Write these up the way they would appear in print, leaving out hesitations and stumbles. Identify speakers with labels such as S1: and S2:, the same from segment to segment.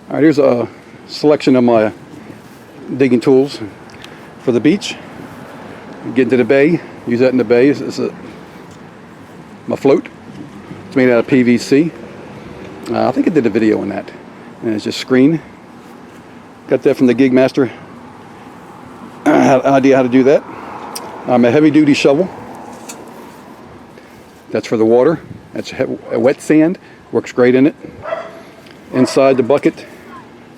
S1: All right, here's a selection of my digging tools for the beach. Get into the bay, use that in the bay. This is my float. It's made out of PVC. I think I did a video on that. And it's just screen. Got that from the Gig Master. Idea how to do that. A heavy duty shovel. That's for the water. That's a wet sand. Works great in it. Inside the bucket,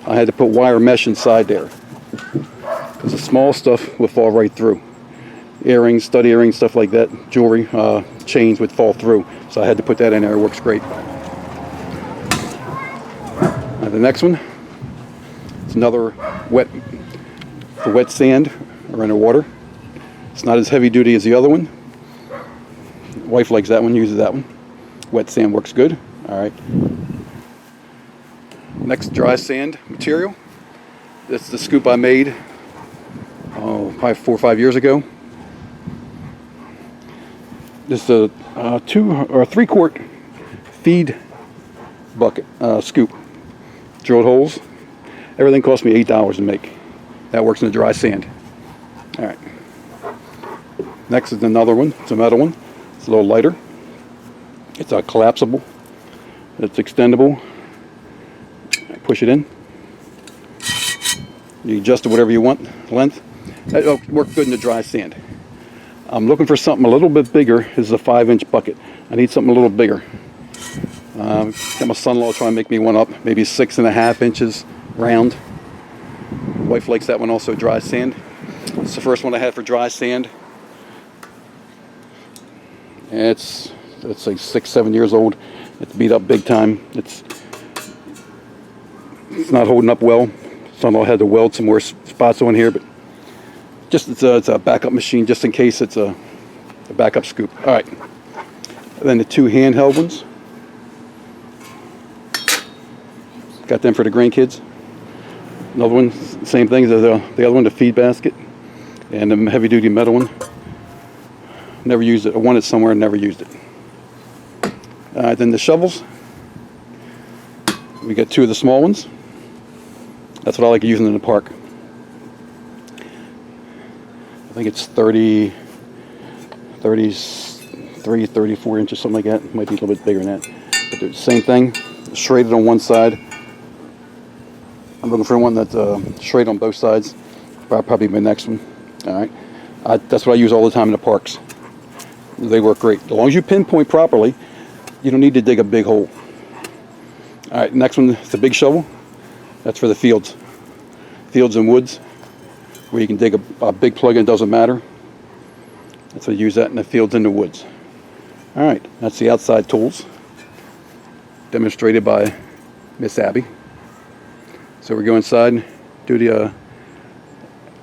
S1: I had to put wire mesh inside there, because the small stuff would fall right through. Earrings, stud earrings, stuff like that, jewelry, chains would fall through. So I had to put that in there. It works great. The next one, it's another wet sand or underwater. It's not as heavy duty as the other one. Wife likes that one, uses that one. Wet sand works good. All right. Next, dry sand material. This is the scoop I made probably 4 or 5 years ago. This is a 2 or 3 quart feed bucket scoop. Drilled holes. Everything cost me $8 to make. That works in the dry sand. All right. Next is another one. It's a metal one. It's a little lighter. It's collapsible. It's extendable. Push it in. You adjust it whatever you want, length. That'll work good in the dry sand. I'm looking for something a little bit bigger. This is a 5-inch bucket. I need something a little bigger. Got my son-in-law trying to make me one up, maybe 6.5 inches round. Wife likes that one also, dry sand. It's the first one I had for dry sand. And it's like 6-7 years old. It's beat up big time. It's not holding up well. Son-in-law had to weld some more spots on here, but just it's a backup machine just in case it's a backup scoop. All right. And then the 2 handheld ones. Got them for the grandkids. Another one, same thing as the other one, the feed basket, and the heavy duty metal one. Never used it. I won it somewhere and never used it. Then the shovels. We got 2 of the small ones. That's what I like using in the park. I think it's 33, 34 inches, something like that. It might be a little bit bigger than that. But the same thing, shredded on one side. I'm looking for one that's shredded on both sides. Probably my next one. All right. That's what I use all the time in the parks. They work great. As long as you pinpoint properly, you don't need to dig a big hole. All right, next one is a big shovel. That's for the fields. Fields and woods, where you can dig a big plug in, it doesn't matter. That's why I use that in the fields and the woods. All right, that's the outside tools, demonstrated by Miss Abby. So we go inside and do the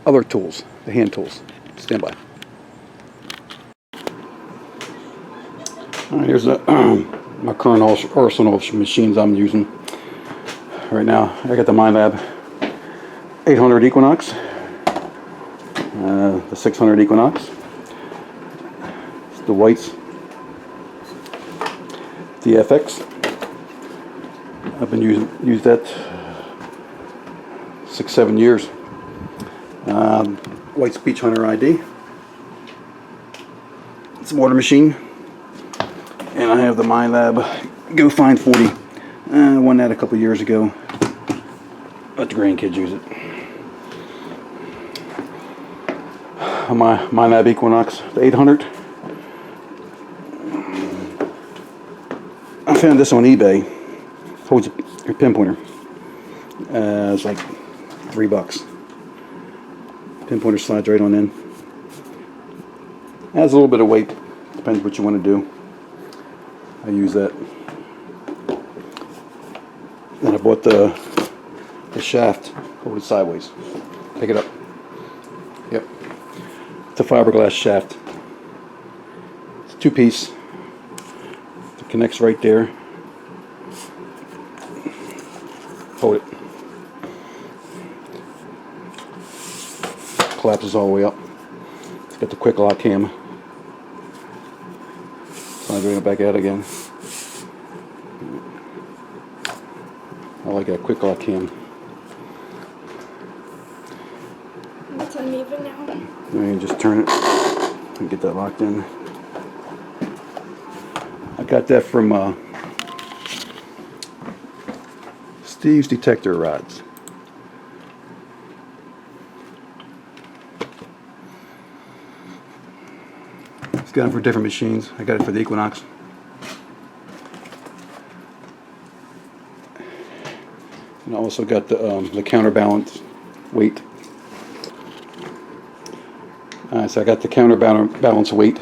S1: other tools, the hand tools. Stand by. All right, here's my current arsenal of machines I'm using right now. I got the Minelab 800 Equinox, the 600 Equinox, it's the whites, the FX. I've been used that 6-7 years. White Beach Hunter ID. It's a water machine. And I have the Minelab Go Find 40. I won that a couple years ago. Let the grandkids use it. My Minelab Equinox, the 800. I found this on eBay. Holds your pinpointer. It's like $3. Pinpointer slides right on in. Has a little bit of weight. Depends what you want to do. I use that. Then I bought the shaft. Hold it sideways. Pick it up. Yep. It's a fiberglass shaft. It's a 2-piece. It connects right there. Hold it. Collapses all the way up. It's got the quick lock cam. So I'm doing it back out again. like a quick lock cam.
S2: It's uneven now.
S1: And you just turn it and get that locked in. I got that from Steve's Detector Rods. It's got them for different machines. I got it for the Equinox. And I also got the counterbalance weight. So I got the counterbalance weight.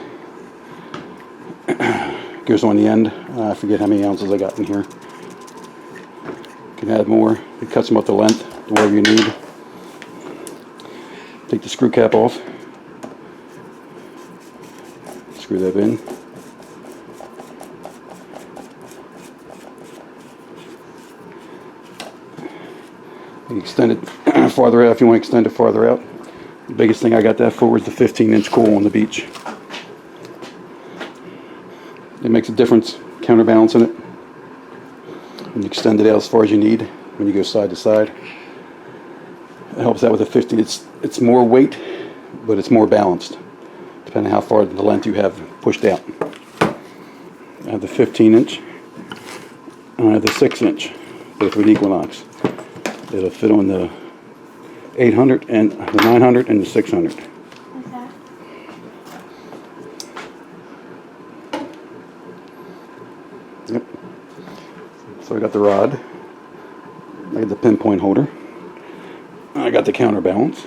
S1: Goes on the end. I forget how many ounces I got in here. You can add more. It cuts them up to length, to whatever you need. Take the screw cap off. Screw that in. You extend it farther out if you want to extend it farther out. The biggest thing I got that for is the 15-inch coil on the beach. It makes a difference, counterbalancing it. And you extend it out as far as you need when you go side to side. It helps out with the 15. It's more weight, but it's more balanced, depending on how far the length you have pushed out. I have the 15-inch, and I have the 6-inch, both with Equinox. It'll fit on the 800 and the 900 and the 600.
S2: Like that.
S1: Yep. So I got the rod. I got the pinpoint holder. I got the counterbalance.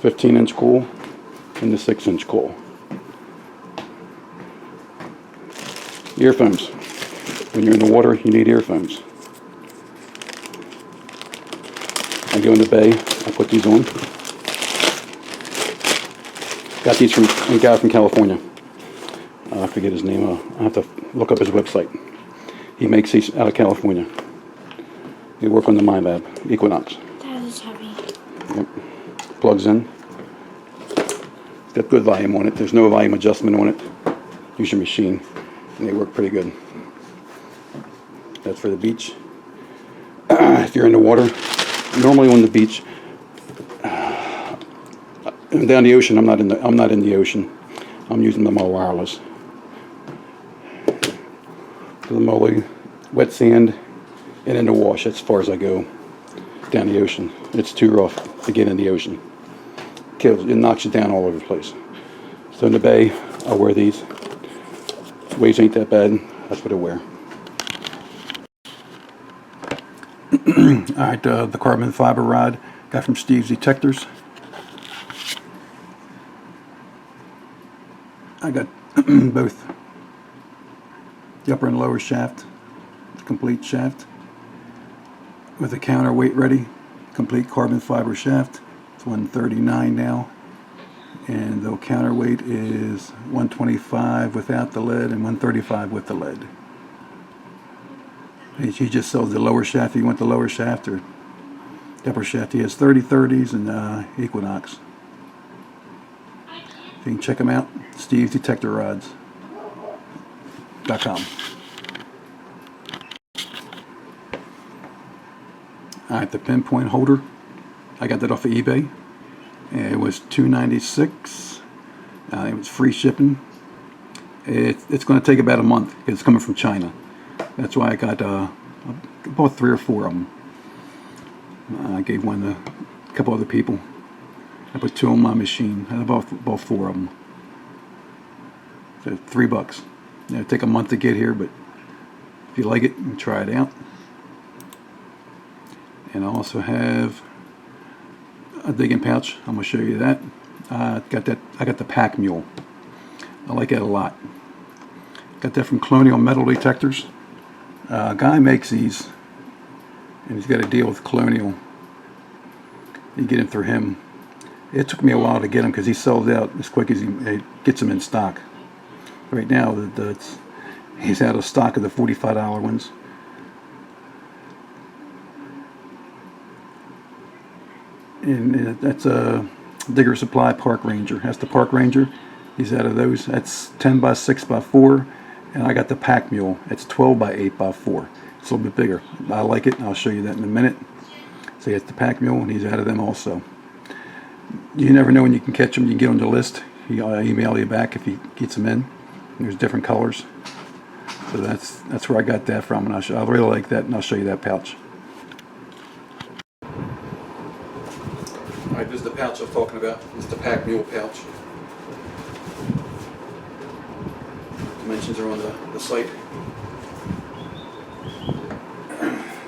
S1: 15-inch coil and the 6-inch coil. Earphones. When you're in the water, you need earphones. I go in the bay, I put these on. Got these from a guy from California. I forget his name. I have to look up his website. He makes these out of California. They work on the MyLab Equinox.
S2: That is heavy.
S1: Yep. Plugs in. It's got good volume on it. There's no volume adjustment on it. Use your machine, and they work pretty good. That's for the beach. If you're in the water, normally on the beach, down the ocean. I'm not in the ocean. I'm using my wireless. For the moly, wet sand, and in the wash. That's as far as I go down the ocean. It's too rough to get in the ocean. It knocks you down all over the place. So in the bay, I wear these. Waves ain't that bad. That's what I wear. Alright, the carbon fiber rod got from Steve's Detectors. I got both the upper and lower shaft, the complete shaft, with the counterweight ready, complete carbon fiber shaft. It's 139 now, and the counterweight is 125 without the lead and 135 with the lead. He just sells the lower shaft. If you want the lower shaft or the upper shaft, he has 30/30s and Equinox. You can check him out. Steve's Detector Rods.com. Alright, the pinpoint holder. I got that off of eBay. It was $2.96. It was free shipping. It's going to take about a month. It's coming from China. That's why I got about 3 or 4 of them. I gave one to a couple other people. I put 2 on my machine. I have about 4 of them. So $3. It'll take a month to get here, but if you like it, you can try it out. And I also have a digging pouch. I'm going to show you that. I got the Pack Mule. I like that a lot. Got that from Colonial Metal Detectors. A guy makes these, and he's got a deal with Colonial. You get them through him. It took me a while to get them because he sells out as quick as he gets them in stock. Right now, he's out of stock of the $45 ones. And that's a Digger Supply Park Ranger. That's the Park Ranger. He's out of those. That's 10 by 6 by 4. And I got the Pack Mule. It's 12 by 8 by 4. It's a little bit bigger. I like it, and I'll show you that in a minute. So he has the pack mule, and he's out of them also. You never know when you can catch him. You can get on the list. He'll email you back if he gets them in. There's different colors. So that's where I got that from, and I really like that, and I'll show you that pouch. Alright, this is the pouch I was talking about. This is the pack mule pouch. Dimensions are on the site.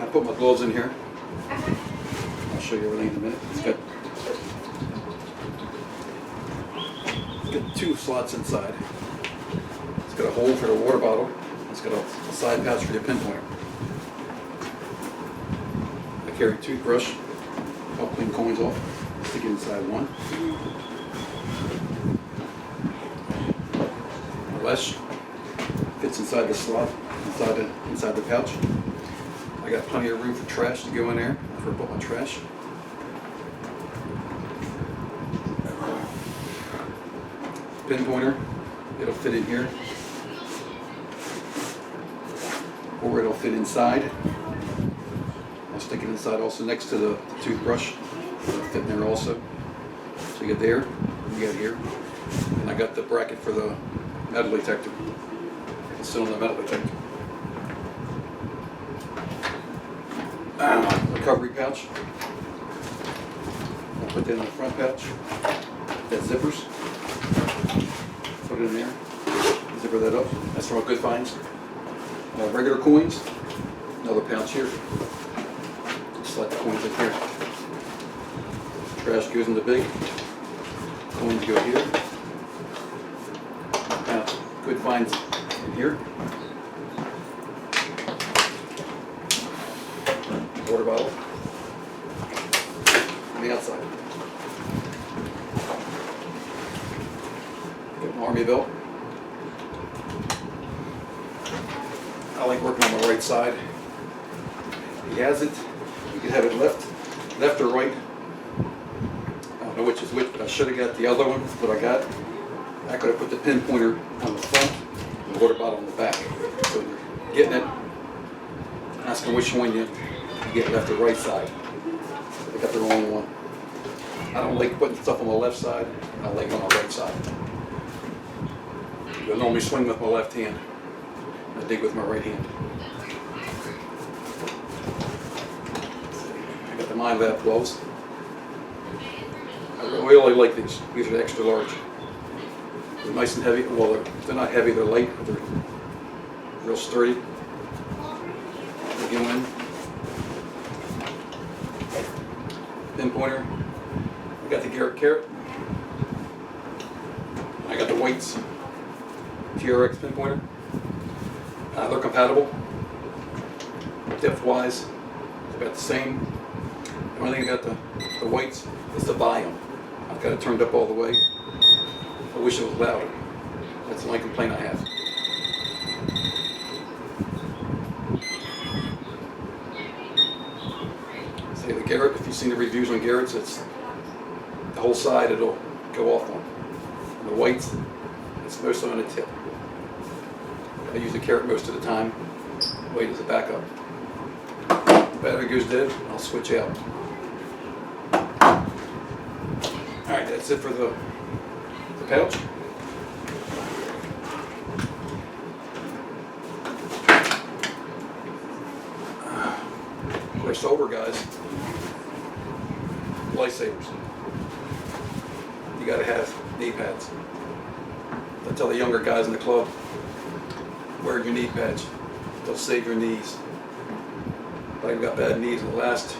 S1: I put my gloves in here. I'll show you everything in a minute. It's got 2 slots inside. It's got a hole for the water bottle. It's got a side pouch for your pinpointer. I carry a toothbrush. Help clean coins off. Stick it inside one. A mesh fits inside the slot, inside the pouch. I got plenty of room for trash to go in there. That's where I put my trash. Pinpointer, it'll fit in here, or it'll fit inside. I'll stick it inside also next to the toothbrush. It'll fit in there also. So you get there, you get here, and I got the bracket for the metal detector. It's still in the metal detector. Recovery pouch. I'll put that in the front pouch. That zippers. Put it in there. Zipper that up. That's from Good Finds. Regular coins. Another pouch here. Slide the coins in here. Trash goes in the big. Coins go here. Good Finds in here. Water bottle on the outside. Got an army belt. I like working on the right side. He has it. You can have it left or right. I don't know which is which, but I should have got the other one. But I got. I could have put the pinpointer on the front and the water bottle on the back. So when you're getting it, asking which one you get left or right side. I got the wrong one. I don't like putting stuff on the left side. I like it on the right side. I normally swing with my left hand. I dig with my right hand. I got the Mind Lab gloves. I really like these. These are extra large. They're nice and heavy. Well, they're not heavy. They're light, but they're real sturdy. They go in. Pinpointer. I got the Garrett Carrot. I got the Whites TRX pinpointer. They're compatible. Depth-wise, they're about the same. The only thing about the Whites is the volume. I've got it turned up all the way. I wish it was louder. That's the only complaint I have. Say the Garrett, if you've seen the reviews on Garrett's, it's the whole side it'll go off on. And the Whites, it's mostly on the tip. I use the Carrot most of the time. White as a backup. The battery goes dead, I'll switch out. Alright, that's it for the pouch. We're sober guys. Lifesavers. You gotta have knee pads. I tell the younger guys in the club, wear your knee pads. They'll save your knees. I've got bad knees in the last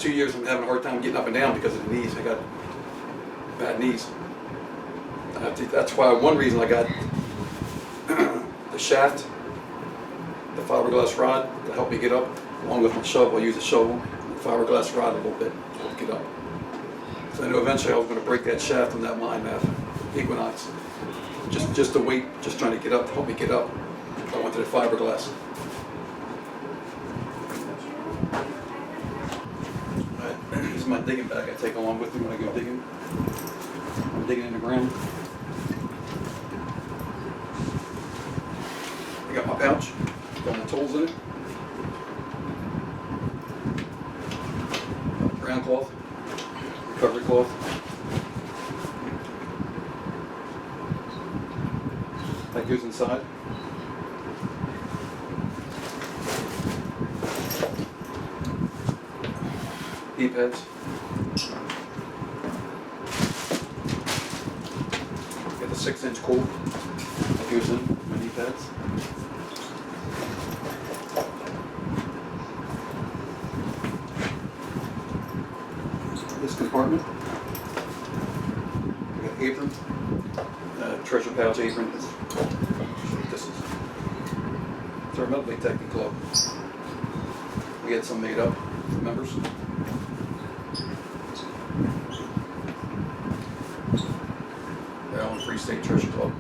S1: 2 years. I'm having a hard time getting up and down because of the knees. I got bad knees. That's why one reason I got the shaft, the fiberglass rod to help me get up. Along with my shovel, I use a shovel, and the fiberglass rod a little bit to help get up. So I knew eventually I was going to break that shaft on that Mind Lab Equinox. Just the weight, just trying to get up, to help me get up. I went to the fiberglass. This is my digging bag I take along with me when I go digging. I'm digging in the ground. I got my pouch. Got the tools in it. Brown cloth, recovery cloth. That goes inside. Heat pads. Get the 6-inch cord that goes in my knee pads. This compartment. We got apron, treasure pouch apron. This is our Medley Technic Club. We had some made up for members. They're on Free State Treasure Club.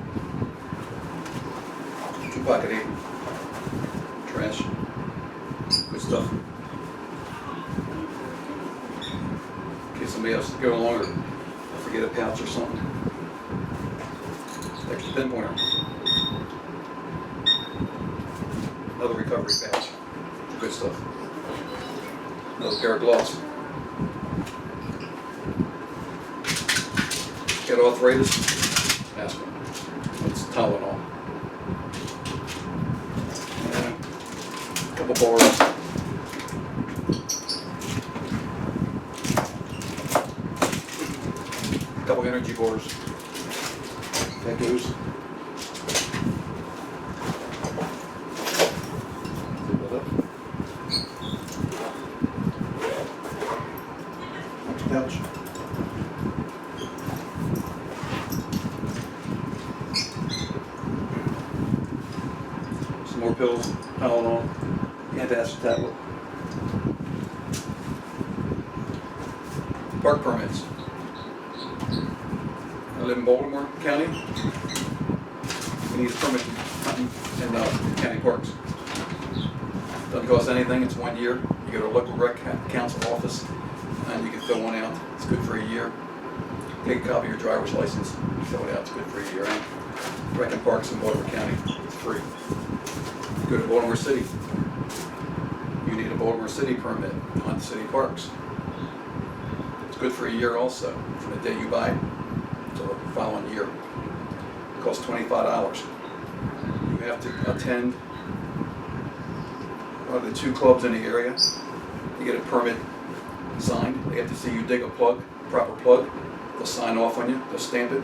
S1: 2-pocket apron. Trash. Good stuff. In case somebody else is going along or forget a pouch or something. Extra pinpointer. Another recovery pouch. Good stuff. Another pair of gloves. Get arthritis? Aspirin. It's Tylenol. And a couple bars. A couple energy bars. That goes. Zip that up. Pouch. Some more pills, Tylenol, antacid tablet. Park permits. I live in Baltimore County. We need a permit in county parks. Doesn't cost anything, it's 1 year. You go to a local rec council office and you can fill one out. It's good for a year. Take a copy of your driver's license, fill it out, it's good for a year. And rec and parks in Baltimore County, it's free. Go to Baltimore City. You need a Baltimore City permit on city parks. It's good for a year also, from the day you buy it to the following year. It costs $25. You have to attend one of the 2 clubs in the area. You get a permit signed. They have to see you dig a plug, proper plug. They'll sign off on you. They'll stamp it.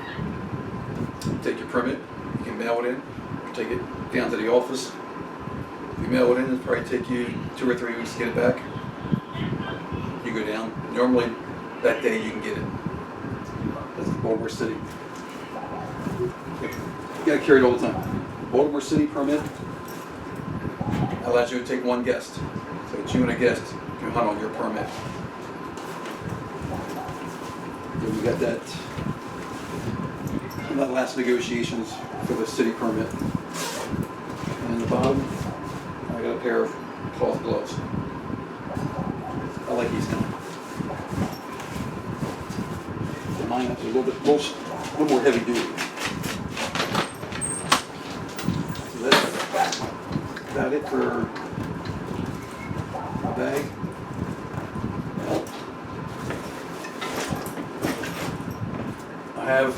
S1: You take your permit. You can mail it in. You take it down to the office. If you mail it in, it'll probably take you 2 or 3 weeks to get it back. You go down. Normally, that day you can get it. That's Baltimore City. You gotta carry it all the time. Baltimore City permit allows you to take 1 guest. So it's you and a guest can hunt on your permit. So we got that. And that last negotiations for the city permit. And in the bottom, I got a pair of cloth gloves. I like these kind. Mine is a little more heavy duty. So that's about it for the bag. I have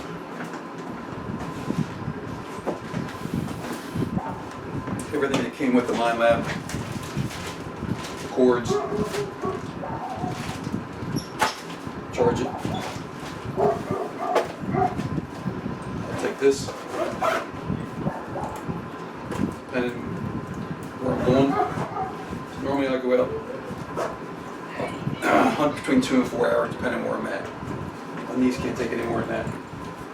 S1: everything that came with the Mind Lab, cords, charge it. I'll take this, depending where I'm going. So normally I go out, hunt between 2 and 4 hours, depending where I'm at. My knees can't take any more than that,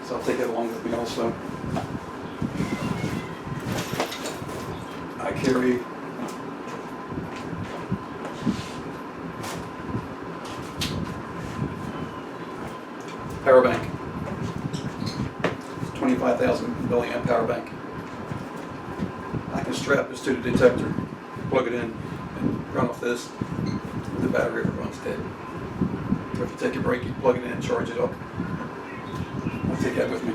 S1: so I'll take it along with me also. I carry power bank, 25,000 milliamp power bank. I can strap this to the detector, plug it in, and run off this. The battery ever runs dead. So if you take a break, you plug it in and charge it up. I'll take that with me.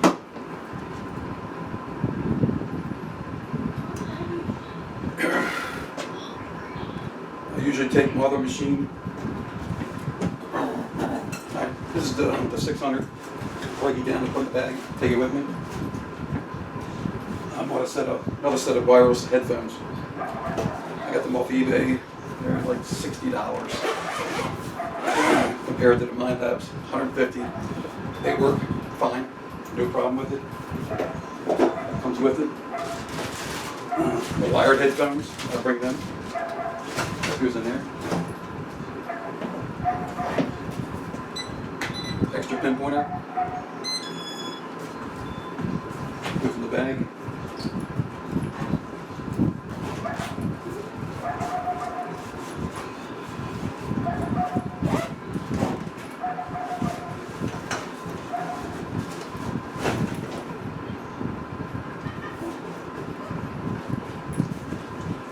S1: I usually take my other machine. This is the 600. Break it down and put in the bag. Take it with me. I bought another set of wireless headphones. I got them off eBay. They're like $60. Compared to the Mind Labs, $150. They work fine. No problem with it. Comes with it. The wired headphones, I'll bring them. That goes in there. Extra pinpointer. Goes in the bag.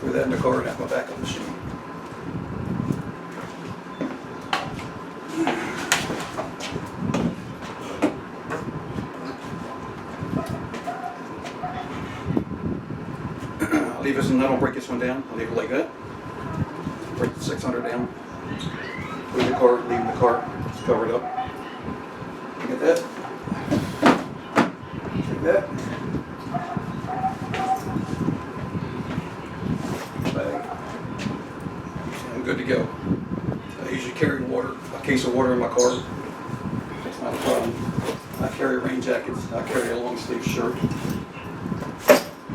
S1: Throw that in the car and have my backup machine. I'll leave this, and I don't break this one down. I'll leave it like that. Break the 600 down. Put it in the car, leave it in the car. It's covered up. Get that. Take that. Bag. I'm good to go. I usually carry water, a case of water in my car. That's not a problem. I carry rain jackets. I carry a long sleeve shirt.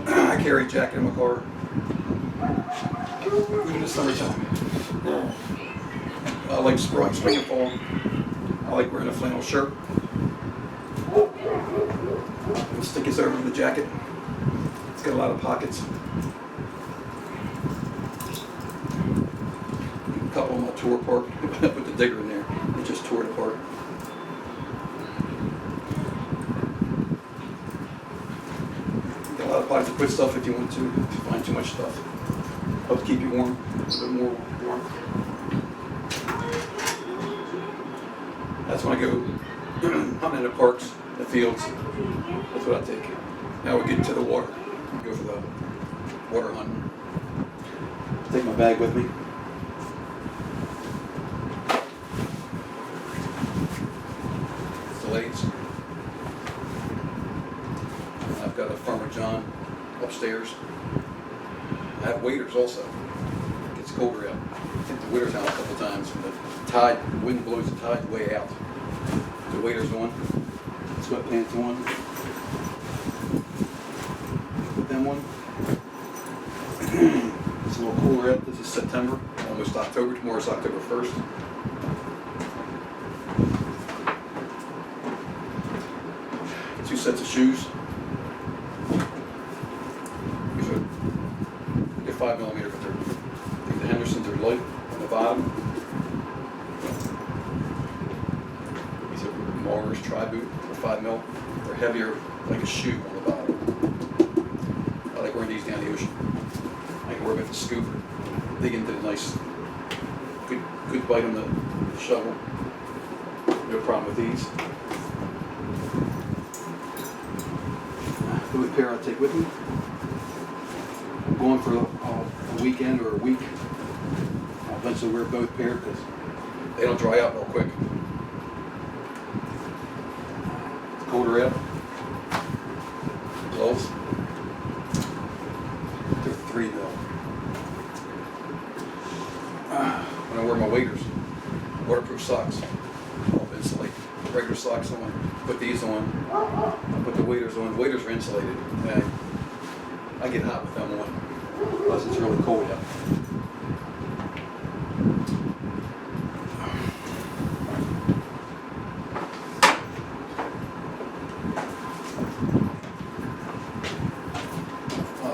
S1: I carry a jacket in my car. Even in the summertime. I like spring and fall. I like wearing a flannel shirt. And stick this over the jacket. It's got a lot of pockets. A couple of them I tore apart. Put the digger in there. It just tore it apart. Got a lot of pockets to put stuff if you want to. If you find too much stuff. Helps keep you warm. A little bit more warm. That's when I go hunting in the parks, the fields. That's what I take. Now we get into the water. Go for the water hunting. Take my bag with me. Fillets. I've got a Farmer John upstairs. I have waders also. It gets colder out. I think the waders out a couple times. The wind blows the tide way out. The waders on. Sweatpants on. Put them on. It's a little cooler out. This is September, almost October. Tomorrow's October 1st. Two sets of shoes. These are 5mm, but I think the Hendersons are light on the bottom. These are Mars Tri-Boot, they're 5mm. They're heavier, like a shoe on the bottom. I like wearing these down the ocean. I can wear them at the scoop, dig into the nice, good bite on the shovel. No problem with these. The pair I'll take with me. I'm going for a weekend or a week. I'll eventually wear both pairs because they don't dry out real quick. It's colder out. Gloves. They're 3mm. When I wear my waders, waterproof socks, I'll insulate. Regular socks on, put these on, put the waders on. The waders are insulated. And I get hot with them on, unless it's really cold out.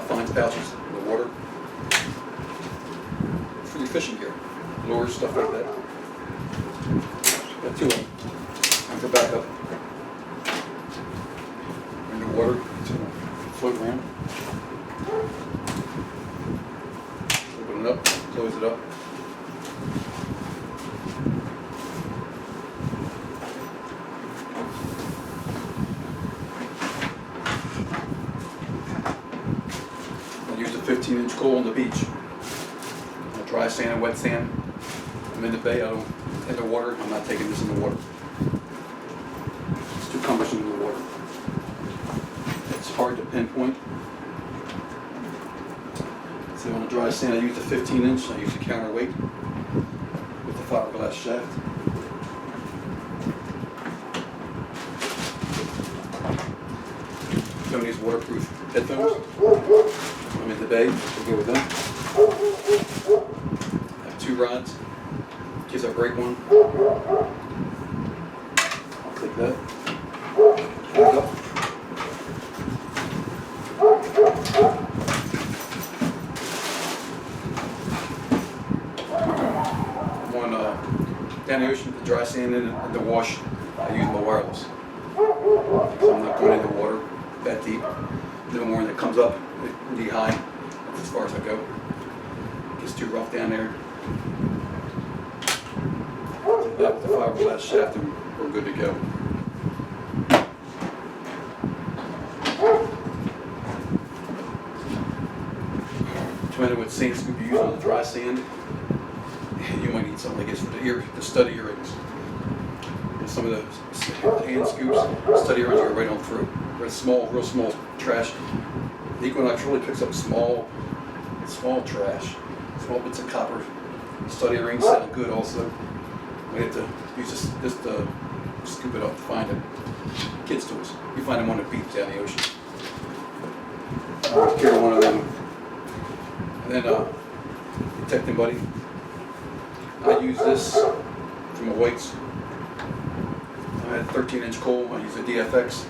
S1: Finds pouches in the water. For your fishing gear, lures, stuff like that. Got two of them. Go back up. In the water, it's going to float around. Open it up, close it up. I used a 15-inch coal on the beach. I dry sand and wet sand. I'm in the bay, I don't, in the water, I'm not taking this in the water. It's too cumbersome in the water. It's hard to pinpoint. So on the dry sand, I use the 15-inch, I use the counterweight with the fiberglass shaft. Tony's waterproof headphones. I'm in the bay, we'll go with them. I have 2 rods, in case I break one. I'll take that. Back up. One down the ocean, the dry sand in the wash, I use my wireless. So I'm not going into water that deep. No more than it comes up knee high. That's as far as I go. It gets too rough down there. Take that with the fiberglass shaft and we're good to go. Depending on what sand scoop you use on the dry sand, you might need something like this for the stud earrings. And some of the hand scoops, stud earrings go right on through. Real small trash. The Equinox really picks up small trash, small bits of copper. Stud earrings sound good also. We have to use this to scoop it up to find it. Kids' toys. You find them on the beach down the ocean. I'll carry one of them. And then protecting buddy. I use this for my weights. I had a 13-inch coal. I use a DFX.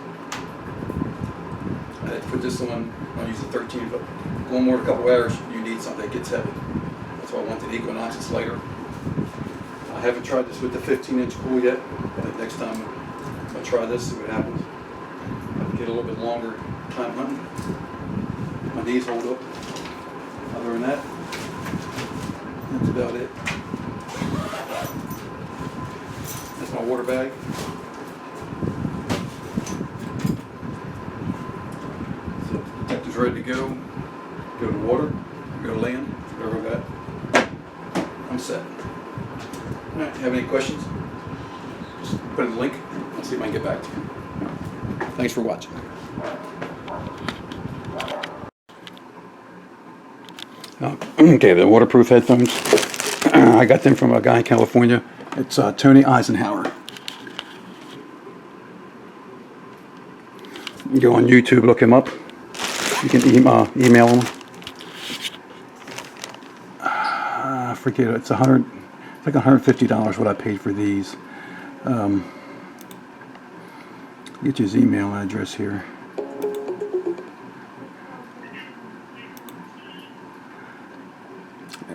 S1: I had to put this on. I use a 13, but going more than a couple hours, you need something that gets heavy. That's why I wanted the Equinox. It's lighter. I haven't tried this with the 15-inch cool yet. But next time I'll try this, see what happens. I'll get a little bit longer time hunting. My knees hold up. Other than that, that's about it. That's my water bag. So detective's ready to go. Go to water, go to land, wherever we're at. I'm set. All right, have any questions? Just put in the link. I'll see if I can get back to you. Thanks for watching. Okay, the waterproof headphones. I got them from a guy in California. It's Tony Eisenhower. You can go on YouTube, look him up. You can email him. I forget, it's like $150 what I paid for these. Get his email address here.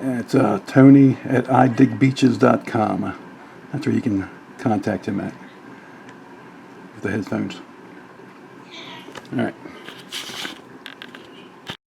S1: It's Tony at idigbeaches.com. That's where you can contact him at with the headphones. All right.